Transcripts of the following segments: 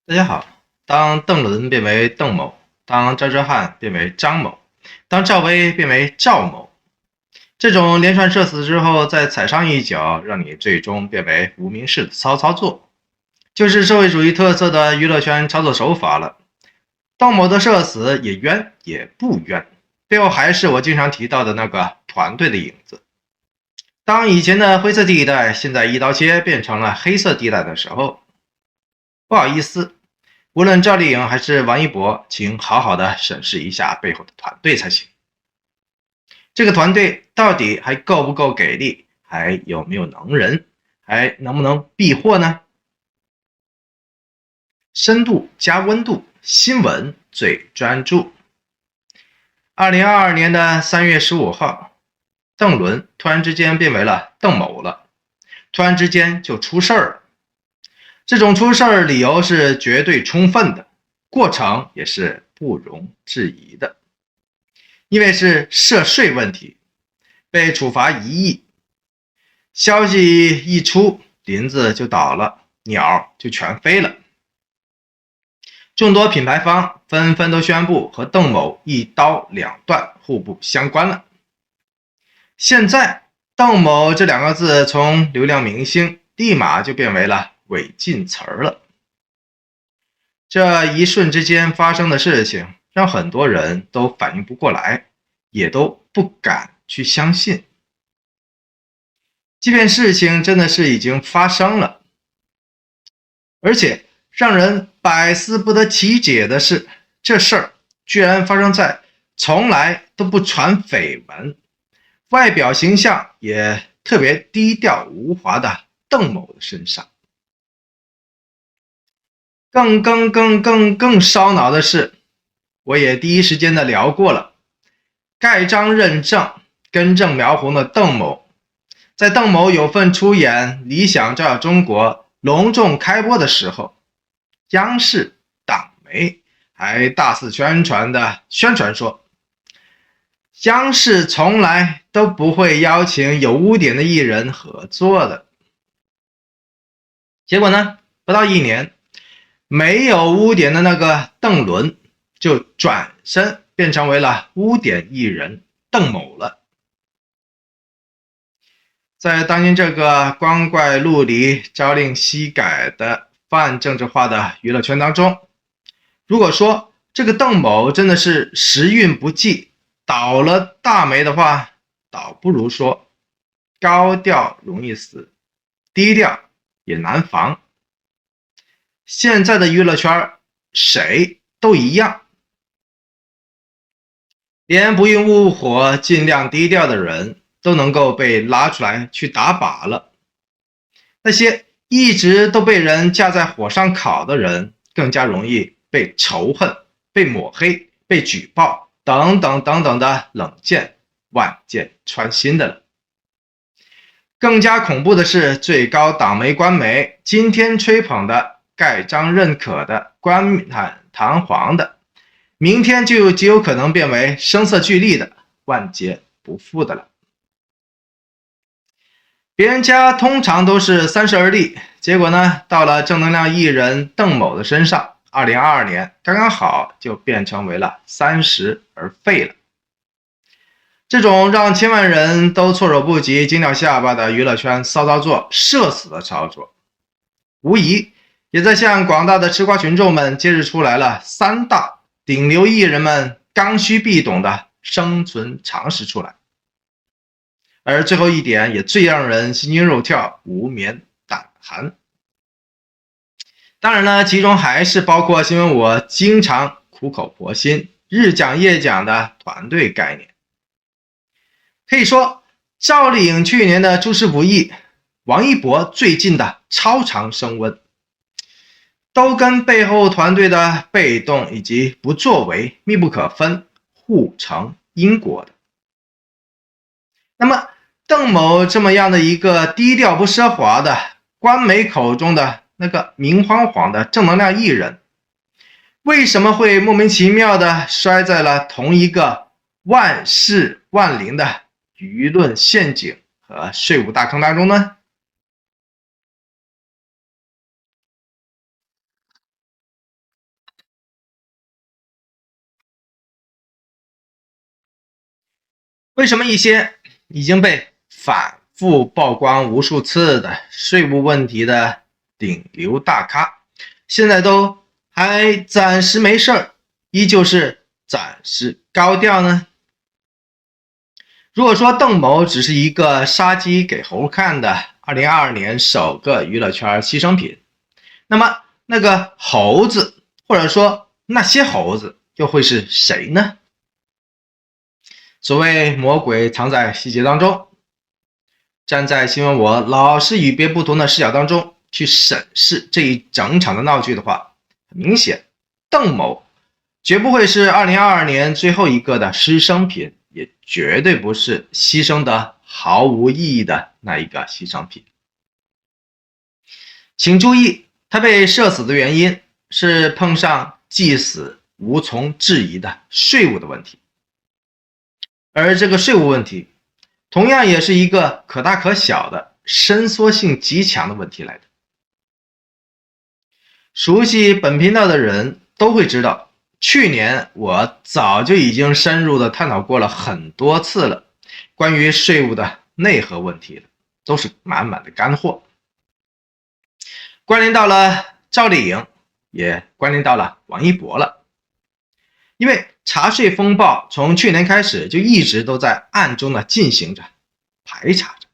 大家好，当邓伦变为邓某，当张哲瀚变为张某，当赵薇变为赵某，这种连串社死之后再踩上一脚，让你最终变为无名氏的骚操作，就是社会主义特色的娱乐圈操作手法了。邓某的社死也冤也不冤，背后还是我经常提到的那个团队的影子。当以前的灰色地带现在一刀切变成了黑色地带的时候，不好意思，无论赵丽颖还是王一博，请好好的审视一下背后的团队才行。这个团队到底还够不够给力？还有没有能人？还能不能避祸呢？深度加温度，新闻最专注。2022年的3月15号，邓伦突然之间变为了邓某了，突然之间就出事儿了。这种出事儿理由是绝对充分的，过程也是不容置疑的，因为是涉税问题，被处罚1亿。消息一出，林子就倒了，鸟就全飞了。众多品牌方纷纷都宣布和邓某一刀两断，互不相关了。现在邓某这2个字从流量明星立马就变为了违禁词儿了。这一瞬之间发生的事情，让很多人都反应不过来，也都不敢去相信。即便事情真的是已经发生了，而且让人百思不得其解的是，这事儿居然发生在从来都不传绯闻、外表形象也特别低调无华的邓某的身上。更烧脑的是，我也第一时间的聊过了，盖章认证、根正苗红的邓某，在邓某有份出演《理想照耀中国》隆重开播的时候，央视党媒还大肆宣传说，央视从来都不会邀请有污点的艺人合作的。结果呢，不到1年，没有污点的那个邓伦就转身变成为了污点艺人邓某了。在当今这个光怪陆离、朝令夕改的泛政治化的娱乐圈当中，如果说这个邓某真的是时运不济，倒了大霉的话，倒不如说高调容易死，低调也难防。现在的娱乐圈谁都一样，连不用误火、尽量低调的人都能够被拉出来去打靶了。那些一直都被人架在火上烤的人，更加容易被仇恨、被抹黑、被举报等等的冷箭万箭穿心的了。更加恐怖的是，最高党媒官媒今天吹捧的、盖章认可的、冠冕堂皇的，明天就极有可能变为声色俱厉的、万劫不复的了。别人家通常都是30而立，结果呢，到了正能量艺人邓某的身上，2022年刚刚好就变成为了30而废了。这种让千万人都措手不及、惊掉下巴的娱乐圈骚操作、社死的操作，无疑也在向广大的吃瓜群众们揭示出来了3大顶流艺人们刚需必懂的生存常识出来。而最后一点也最让人心惊肉跳、无眠胆寒。当然了，其中还是包括新闻我经常苦口婆心、日讲夜讲的团队概念。可以说，赵丽颖去年的诸事不易，王一博最近的超常升温，都跟背后团队的被动以及不作为密不可分、互成因果的。那么邓某这么样的一个低调不奢华的官媒口中的那个明晃晃的正能量艺人，为什么会莫名其妙的摔在了同一个万事万灵的舆论陷阱和税务大坑当中呢？为什么一些已经被反复曝光无数次的税务问题的顶流大咖，现在都还暂时没事儿，依旧是暂时高调呢？如果说邓某只是一个杀鸡给猴看的2022年首个娱乐圈牺牲品，那么那个猴子，或者说那些猴子又会是谁呢？所谓魔鬼藏在细节当中，站在新闻我老是与别不同的视角当中去审视这一整场的闹剧的话，很明显，邓某绝不会是2022年最后一个的牺牲品，也绝对不是牺牲的毫无意义的那一个牺牲品。请注意，他被射死的原因是碰上既死无从质疑的税务的问题，而这个税务问题同样也是一个可大可小的伸缩性极强的问题来的。熟悉本频道的人都会知道，去年我早就已经深入的探讨过了很多次了，关于税务的内核问题了，都是满满的干货，关联到了赵丽颖，也关联到了王一博了。因为查税风暴从去年开始就一直都在暗中的进行着，排查着。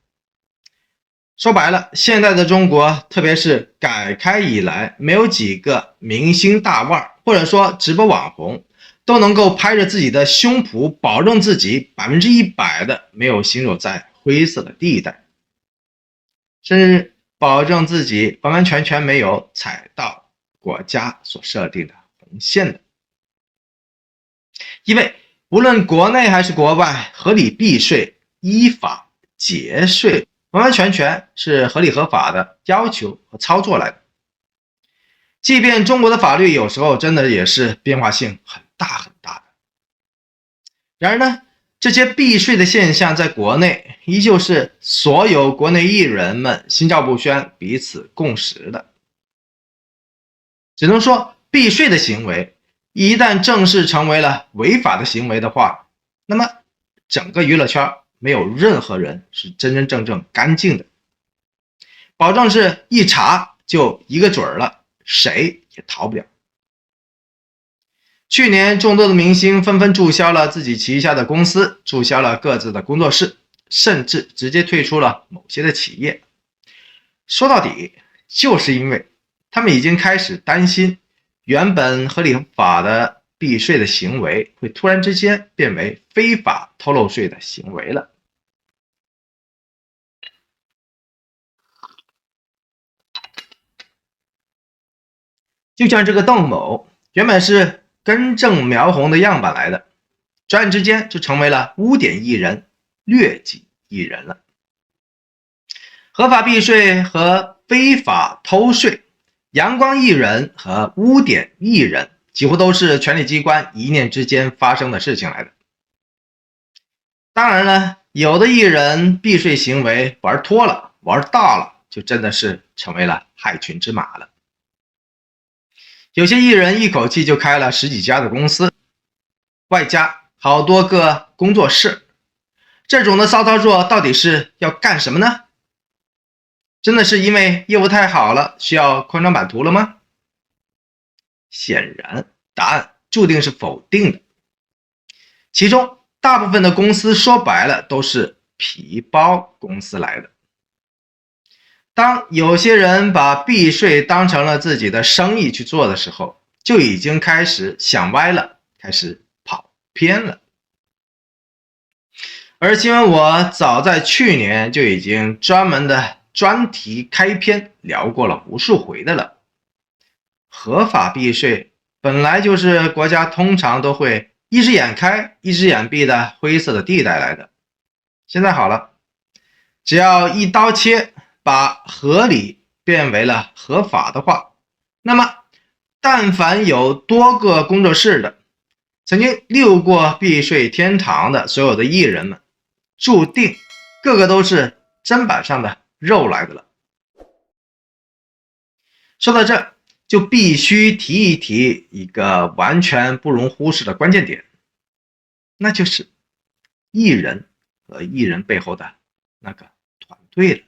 说白了，现在的中国，特别是改开以来，没有几个明星大腕或者说直播网红都能够拍着自己的胸脯，保证自己100%的没有行走在灰色的地带，甚至保证自己完完全全没有踩到国家所设定的红线的。因为无论国内还是国外，合理避税、依法节税，完完全全是合理合法的要求和操作来的。即便中国的法律有时候真的也是变化性很大很大的，然而呢，这些避税的现象在国内依旧是所有国内艺人们心照不宣、彼此共识的。只能说避税的行为一旦正式成为了违法的行为的话，那么整个娱乐圈没有任何人是真真正正干净的，保证是一查就一个准了，谁也逃不了。去年众多的明星纷纷注销了自己旗下的公司，注销了各自的工作室，甚至直接退出了某些的企业。说到底，就是因为他们已经开始担心原本合理合法的避税的行为会突然之间变为非法偷漏税的行为了。就像这个邓某原本是根正苗红的样板来的，转眼之间就成为了污点艺人、劣迹艺人了。合法避税和非法偷税，阳光艺人和污点艺人几乎都是权力机关一念之间发生的事情来的。当然了，有的艺人避税行为玩脱了、玩大了，就真的是成为了害群之马了。有些艺人一口气就开了10几家的公司，外加好多个工作室，这种的骚操作到底是要干什么呢？真的是因为业务太好了，需要扩张版图了吗？显然，答案注定是否定的。其中大部分的公司说白了都是皮包公司来的。当有些人把避税当成了自己的生意去做的时候，就已经开始想歪了，开始跑偏了。而新闻我早在去年就已经专门的专题开篇聊过了无数回的了。合法避税本来就是国家通常都会一只眼开一只眼闭的灰色的地带来的。现在好了，只要一刀切，把合理变为了合法的话，那么但凡有多个工作室的，曾经溜过避税天堂的所有的艺人们，注定个个都是砧板上的肉来的了。说到这，就必须提一提一个完全不容忽视的关键点，那就是艺人和艺人背后的那个团队了。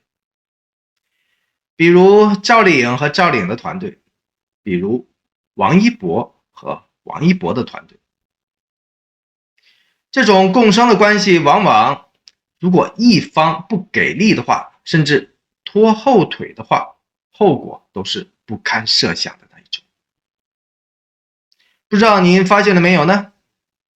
比如赵丽颖和赵丽颖的团队，比如王一博和王一博的团队。这种共生的关系，往往如果一方不给力的话，甚至拖后腿的话，后果都是不堪设想的那一种。不知道您发现了没有呢？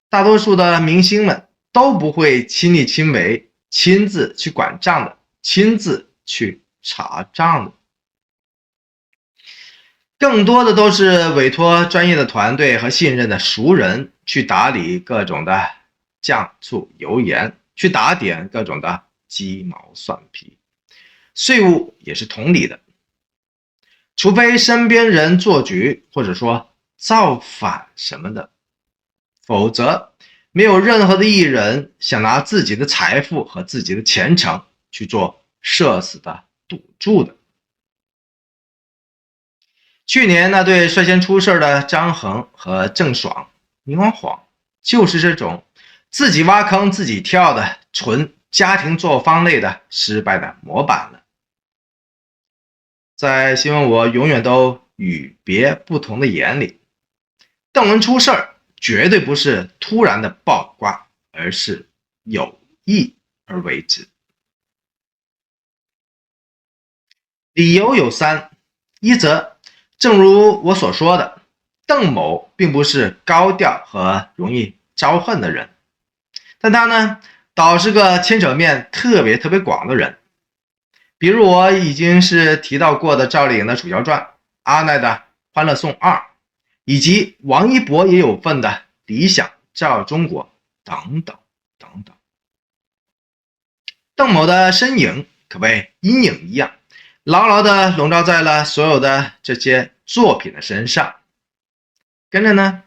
大多数的明星们都不会亲力亲为，亲自去管账的，亲自去查账的，更多的都是委托专业的团队和信任的熟人去打理各种的酱醋油盐，去打点各种的鸡毛蒜皮。税务也是同理的，除非身边人做局或者说造反什么的，否则没有任何的艺人想拿自己的财富和自己的前程去做社死的赌注的。去年那对率先出事的张恒和郑爽、明晃晃，就是这种自己挖坑自己跳的纯家庭作坊类的失败的模板了。在新闻我永远都与别不同的眼里，邓文出事儿绝对不是突然的爆瓜，而是有意而为之。理由有三：一则正如我所说的，邓某并不是高调和容易招恨的人，但他呢，倒是个牵扯面特别广的人。比如我已经是提到过的赵丽颖的《楚乔传》，阿奈的《欢乐颂2》，以及王一博也有份的《理想照耀中国》等等等等。邓某的身影可谓阴影一样，牢牢地笼罩在了所有的这些作品的身上。跟着呢，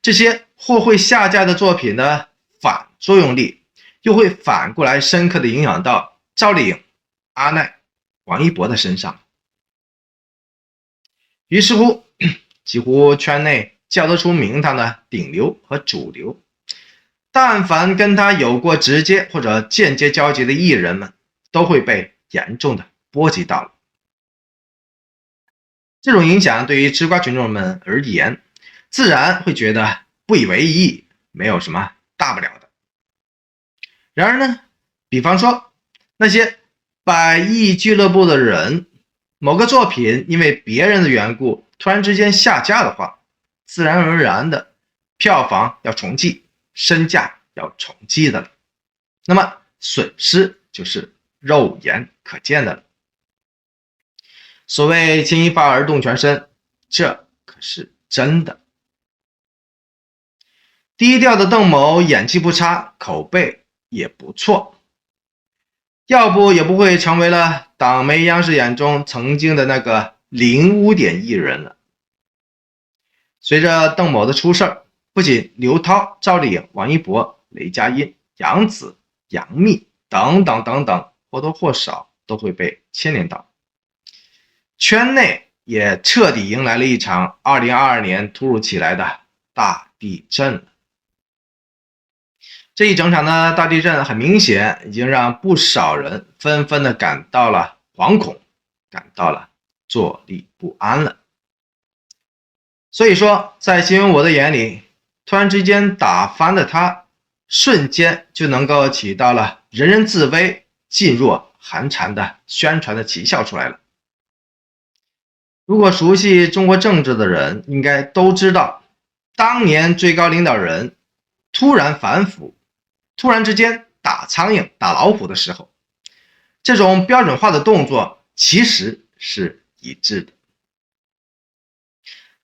这些或会下架的作品的反作用力，又会反过来深刻地影响到赵丽颖、阿奈、王一博的身上。于是乎，几乎圈内叫得出名堂的顶流和主流，但凡跟他有过直接或者间接交集的艺人们，都会被严重的波及到了。这种影响对于吃瓜群众们而言，自然会觉得不以为意，没有什么大不了的。然而呢，比方说那些100亿俱乐部的人，某个作品因为别人的缘故突然之间下架的话，自然而然的票房要重计，身价要重计的了，那么损失就是肉眼可见的了。所谓牵一发而动全身，这可是真的。低调的邓某演技不差，口碑也不错，要不也不会成为了党媒央视眼中曾经的那个零污点艺人了。随着邓某的出事，不仅刘涛、赵丽颖、王一博、雷佳音、杨紫、杨幂等等等等，或多或少都会被牵连到。圈内也彻底迎来了一场2022年突如其来的大地震了。这一整场的大地震很明显已经让不少人纷纷的感到了惶恐，感到了坐立不安了。所以说，在新闻我的眼里，突然之间打翻的他，瞬间就能够起到了人人自危、噤若寒蝉的宣传的奇效出来了。如果熟悉中国政治的人应该都知道，当年最高领导人突然反腐，突然之间打苍蝇打老虎的时候，这种标准化的动作其实是一致的。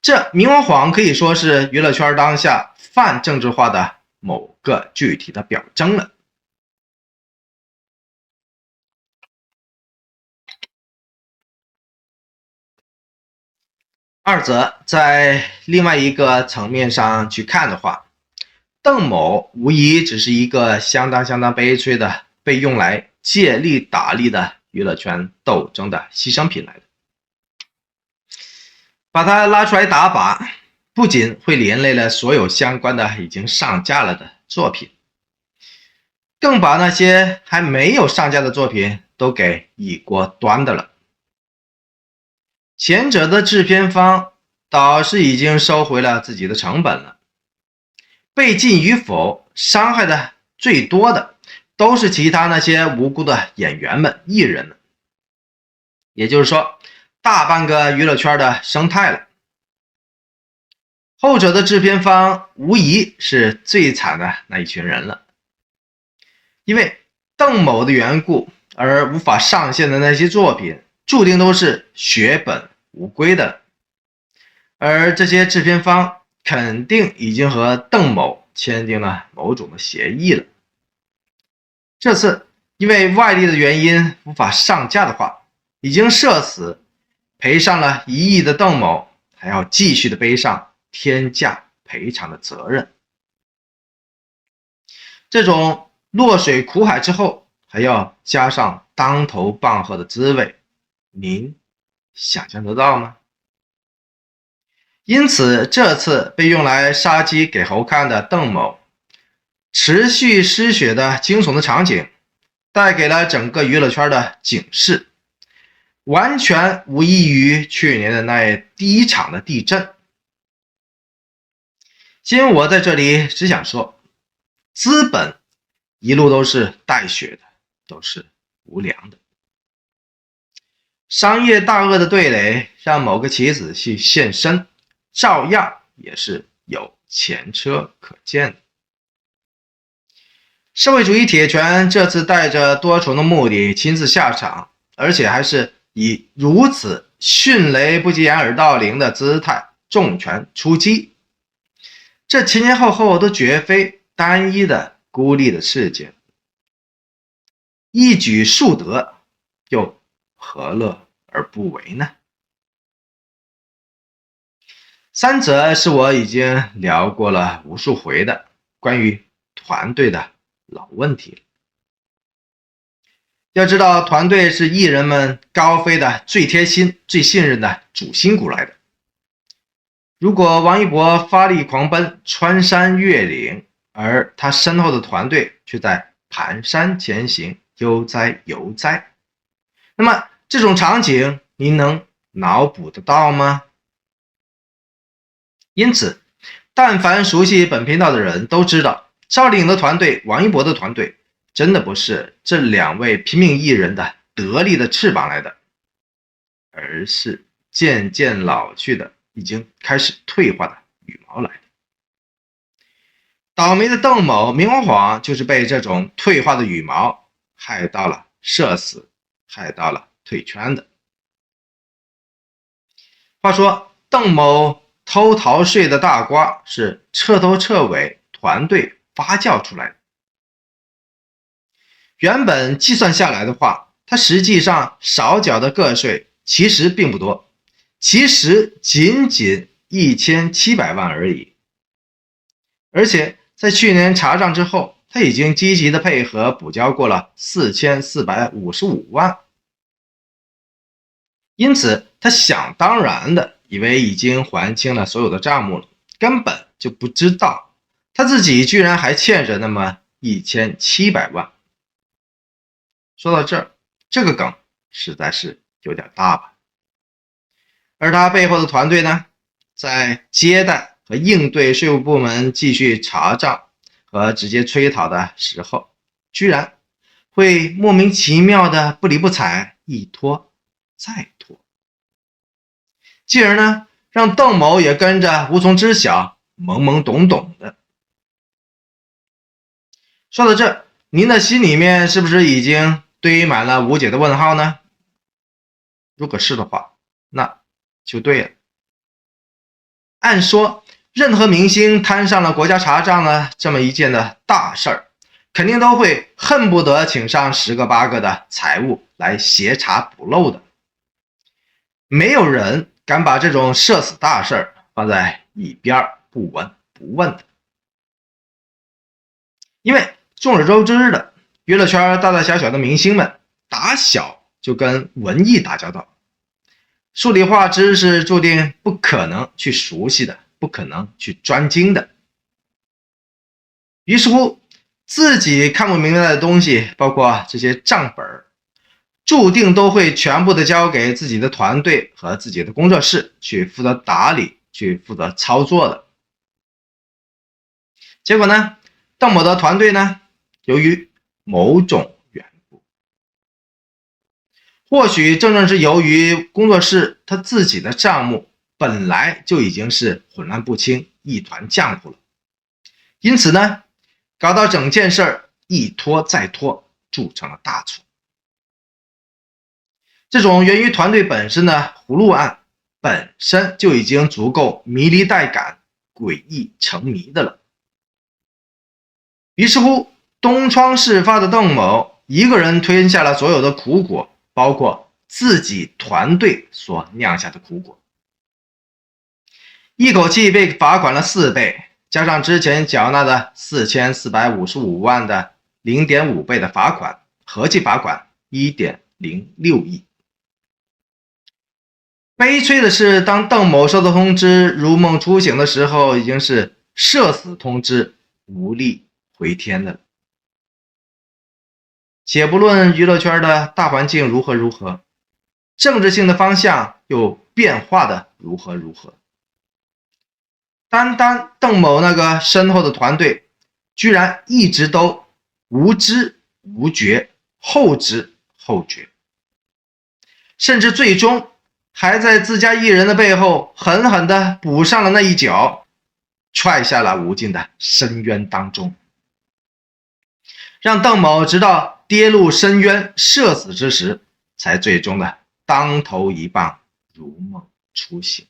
这明晃晃可以说是娱乐圈当下泛政治化的某个具体的表征了。二则在另外一个层面上去看的话，邓某无疑只是一个相当悲催的被用来借力打力的娱乐圈斗争的牺牲品来的。把他拉出来打靶，不仅会连累了所有相关的已经上架了的作品，更把那些还没有上架的作品都给一锅端的了。前者的制片方倒是已经收回了自己的成本了，被禁与否，伤害的最多的都是其他那些无辜的演员们、艺人们，也就是说，大半个娱乐圈的生态了。后者的制片方无疑是最惨的那一群人了，因为邓某的缘故而无法上线的那些作品，注定都是血本无归的，而这些制片方肯定已经和邓某签订了某种的协议了。这次因为外力的原因无法上架的话，已经社死赔上了1亿的邓某还要继续的背上天价赔偿的责任。这种落水苦海之后还要加上当头棒喝的滋味，您想象得到吗？因此这次被用来杀鸡给猴看的邓某持续失血的惊悚的场景，带给了整个娱乐圈的警示，完全无异于去年的那第一场的地震。今我在这里只想说，资本一路都是带血的，都是无良的。商业大鳄的对垒让某个棋子去现身，照样也是有前车可鉴的。社会主义铁拳这次带着多重的目的亲自下场，而且还是以如此迅雷不及掩耳盗铃的姿态重拳出击，这前前后后都绝非单一的孤立的事件，一举数得，又何乐而不为呢？三者是我已经聊过了无数回的关于团队的老问题了。要知道，团队是艺人们高飞的最贴心、最信任的主心骨来的。如果王一博发力狂奔，穿山越岭，而他身后的团队却在蹒跚前行，悠哉悠哉，那么这种场景您能脑补得到吗？因此，但凡熟悉本频道的人都知道，赵丽颖的团队、王一博的团队真的不是这2位拼命艺人的得力的翅膀来的，而是渐渐老去的、已经开始退化的羽毛来的。倒霉的邓某明晃晃就是被这种退化的羽毛害到了社死，害到了退圈的。话说邓某偷逃税的大瓜是彻头彻尾团队发酵出来的。原本计算下来的话，他实际上少缴的个税其实并不多，其实仅仅1700万而已。而且在去年查账之后，他已经积极的配合补交过了4455万。因此他想当然的以为已经还清了所有的账目了，根本就不知道他自己居然还欠着那么1700万。说到这儿，这个梗实在是有点大吧。而他背后的团队呢，在接待和应对税务部门继续查账和直接催讨的时候，居然会莫名其妙的不理不睬，一拖再拖，进而呢让邓某也跟着无从知晓，懵懵懂懂的。说到这，您的心里面是不是已经堆满了无解的问号呢？如果是的话，那就对了。按说任何明星摊上了国家查账了这么一件的大事儿，肯定都会恨不得请上10个8个的财务来协查补漏的，没有人敢把这种社死大事儿放在一边不闻不问的。因为众所周知的，娱乐圈大大小小的明星们打小就跟文艺打交道，数理化知识注定不可能去熟悉的，不可能去专精的。于是乎，自己看不明白的东西，包括这些账本，注定都会全部的交给自己的团队和自己的工作室去负责打理，去负责操作的。结果呢，邓某的团队呢，由于某种缘故，或许正是由于工作室他自己的账目本来就已经是混乱不清，一团浆糊了，因此呢，搞到整件事儿一拖再拖，铸成了大错。这种源于团队本身的葫芦案本身就已经足够迷离带感、诡异成谜的了。于是乎，东窗事发的邓某一个人吞下了所有的苦果，包括自己团队所酿下的苦果，一口气被罚款了4倍，加上之前缴纳的4455万的 0.5 倍的罚款，合计罚款 1.06 亿。悲催的是，当邓某收到通知如梦初醒的时候，已经是社死通知，无力回天的了。且不论娱乐圈的大环境如何，政治性的方向又变化的如何，单邓某那个深厚的团队，居然一直都无知无觉，后知后觉，甚至最终还在自家艺人的背后狠狠地补上了那一脚，踹下了无尽的深渊当中，让邓某直到跌入深渊社死之时，才最终的当头一棒，如梦初醒。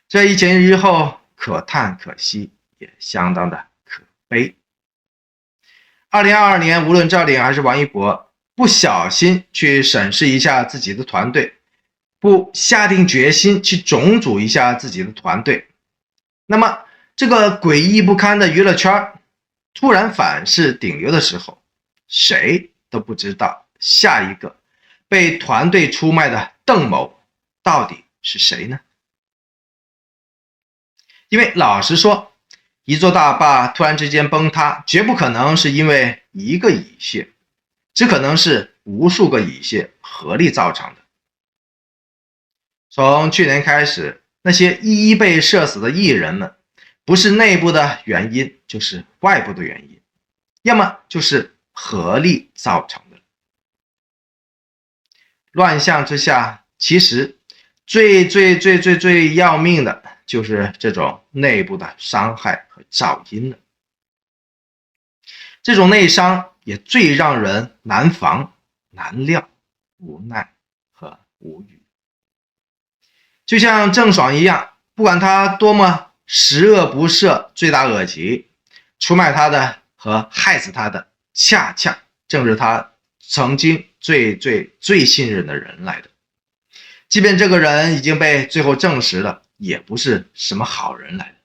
这一前一后，可叹可惜，也相当的可悲。2022年，无论赵丽颖还是王一博，不小心去审视一下自己的团队，不下定决心去重组一下自己的团队，那么这个诡异不堪的娱乐圈突然反噬顶流的时候，谁都不知道下一个被团队出卖的邓某到底是谁呢？因为老实说，一座大坝突然之间崩塌，绝不可能是因为一个蚁穴，只可能是无数个蚁穴合力造成的。从去年开始，那些一一被射死的艺人们，不是内部的原因，就是外部的原因，要么就是合力造成的。乱象之下，其实最要命的就是这种内部的伤害和噪音了。这种内伤也最让人难防、难料、无奈和无语。就像郑爽一样，不管他多么十恶不赦、罪大恶极，出卖他的和害死他的，恰恰正是他曾经最信任的人来的。即便这个人已经被最后证实了，也不是什么好人来的。